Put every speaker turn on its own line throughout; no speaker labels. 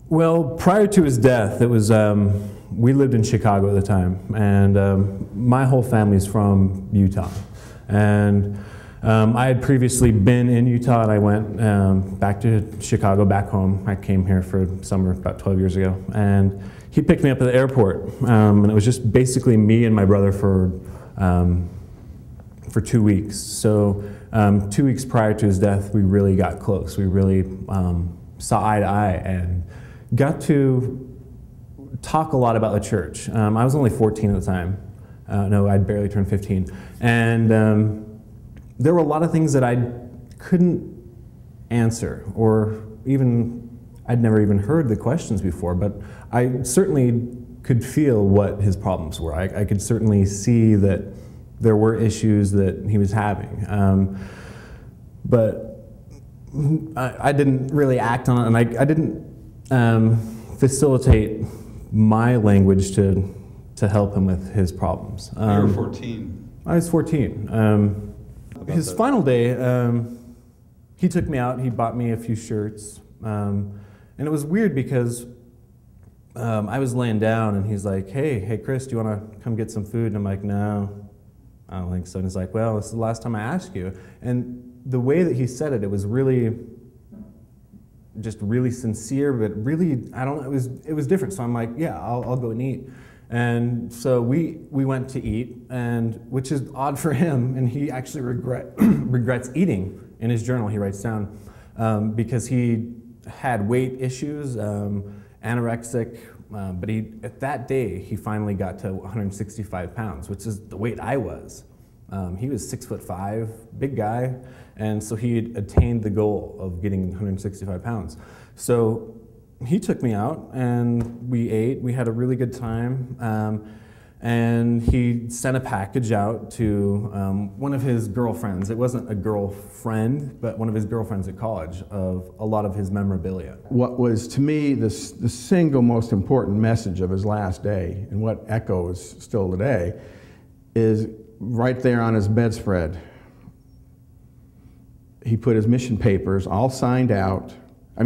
Well, prior to his death, it was, we lived in Chicago at the time, and my whole family's from Utah. And I had previously been in Utah, and I went back to Chicago, back home. I came here for summer about 12 years ago, and he picked me up at the airport, and it was just basically me and my brother for 2 weeks. So 2 weeks prior to his death, we really got close. We really saw eye to eye and got to talk a lot about the church. I was only 14 at the time. No, I'd barely turned 15. And there were a lot of things that I couldn't answer, or even, I'd never even heard the questions before, but I certainly could feel what his problems were. I could certainly see that there were issues that he was having. But I didn't really act on it, and I didn't facilitate my language to help him with his problems.
You were 14.
I was 14. His final day, he took me out, he bought me a few shirts, and it was weird because I was laying down and he's like, hey Chris, do you want to come get some food? And I'm like, no, I don't think so. And he's like, well, this is the last time I asked you. And the way that he said it, it was really, just really sincere, but really, I don't know, it was different. So I'm like, yeah, I'll go and eat. And so we went to eat, and which is odd for him, and he actually regrets eating. In his journal, he writes down, because he had weight issues, anorexic, but at that day, he finally got to 165 pounds, which is the weight I was. He was 6'5", big guy, and so he had attained the goal of getting 165 pounds. So he took me out, and we ate. We had a really good time, and he sent a package out to one of his girlfriends. It wasn't a girlfriend, but one of his girlfriends at college, of a lot of his memorabilia.
What was, to me, the single most important message of his last day, and what echoes still today, is right there on his bedspread. He put his mission papers all signed out,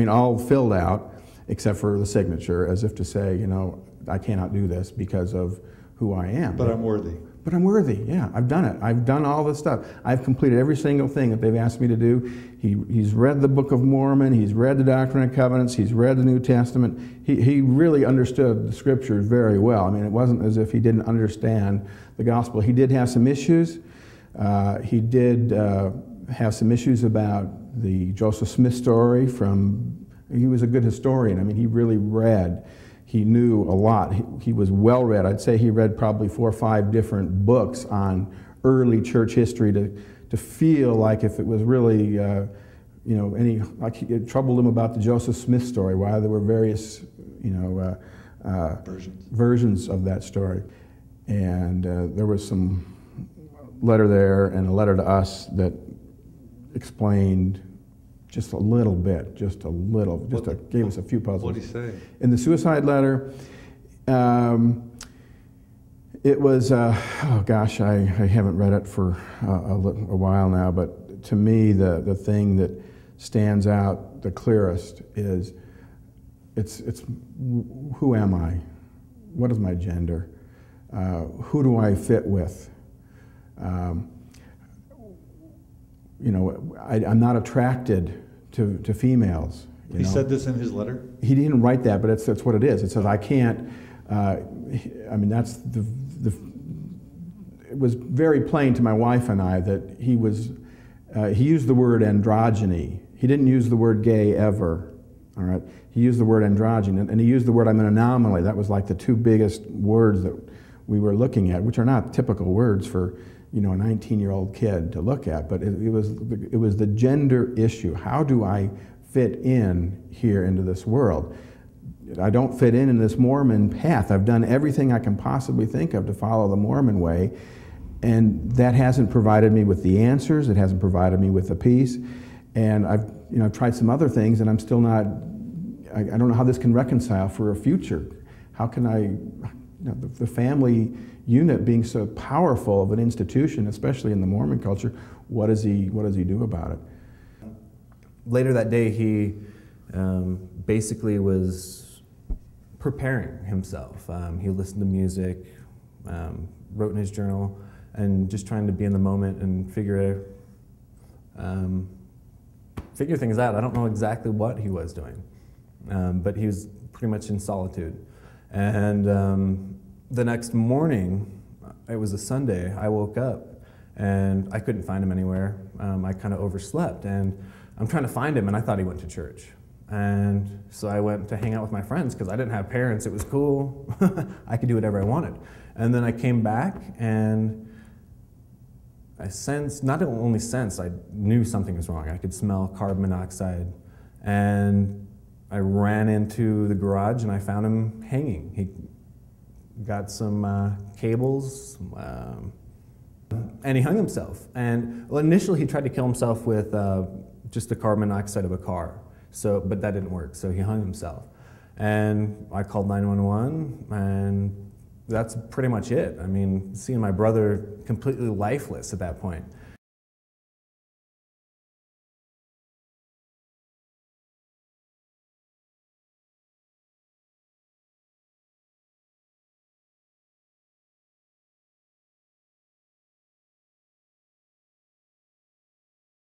all filled out, except for the signature, as if to say, you know, I cannot do this because of who I am.
But I'm worthy.
But I'm worthy, yeah, I've done it. I've done all this stuff. I've completed every single thing that they've asked me to do. He's read the Book of Mormon, he's read the Doctrine and Covenants, he's read the New Testament. He really understood the Scriptures very well. It wasn't as if he didn't understand the gospel. He did have some issues. He did have some issues about the Joseph Smith story he was a good historian. He really read. He knew a lot. He was well read. I'd say he read probably 4 or 5 different books on early church history to feel like if it was really, it troubled him about the Joseph Smith story, why there were various, versions of that story. And there was some letter there and a letter to us that explained just a little bit, gave us a few puzzles.
What did he say?
In the suicide letter, it was, oh gosh, I haven't read it for a while now, but to me the thing that stands out the clearest is, it's who am I? What is my gender? Who do I fit with? I'm not attracted to females.
He said this in his letter?
He didn't write that, but that's what it is. It says, I can't, that's it was very plain to my wife and I that he used the word androgyny. He didn't use the word gay ever, all right? He used the word androgyny, and he used the word I'm an anomaly. That was like the 2 biggest words that we were looking at, which are not typical words for a 19-year-old kid to look at, but it was the gender issue. How do I fit in here into this world? I don't fit in this Mormon path. I've done everything I can possibly think of to follow the Mormon way, and that hasn't provided me with the answers. It hasn't provided me with the peace, and I've tried some other things, and I'm still not. I don't know how this can reconcile for a future. How can the family unit being so powerful of an institution, especially in the Mormon culture, what does he do about it?
Later that day, he basically was preparing himself. He listened to music, wrote in his journal, and just trying to be in the moment and figure things out. I don't know exactly what he was doing, but he was pretty much in solitude. And the next morning, it was a Sunday, I woke up and I couldn't find him anywhere. I kind of overslept, and I'm trying to find him, and I thought he went to church. And so I went to hang out with my friends because I didn't have parents. It was cool. I could do whatever I wanted. And then I came back, and I sensed, not only sensed, I knew something was wrong. I could smell carbon monoxide. And I ran into the garage, and I found him hanging. He got some cables, and he hung himself. And well, initially he tried to kill himself with just the carbon monoxide of a car. But that didn't work, so he hung himself. And I called 911, and that's pretty much it. I mean, seeing my brother completely lifeless at that point.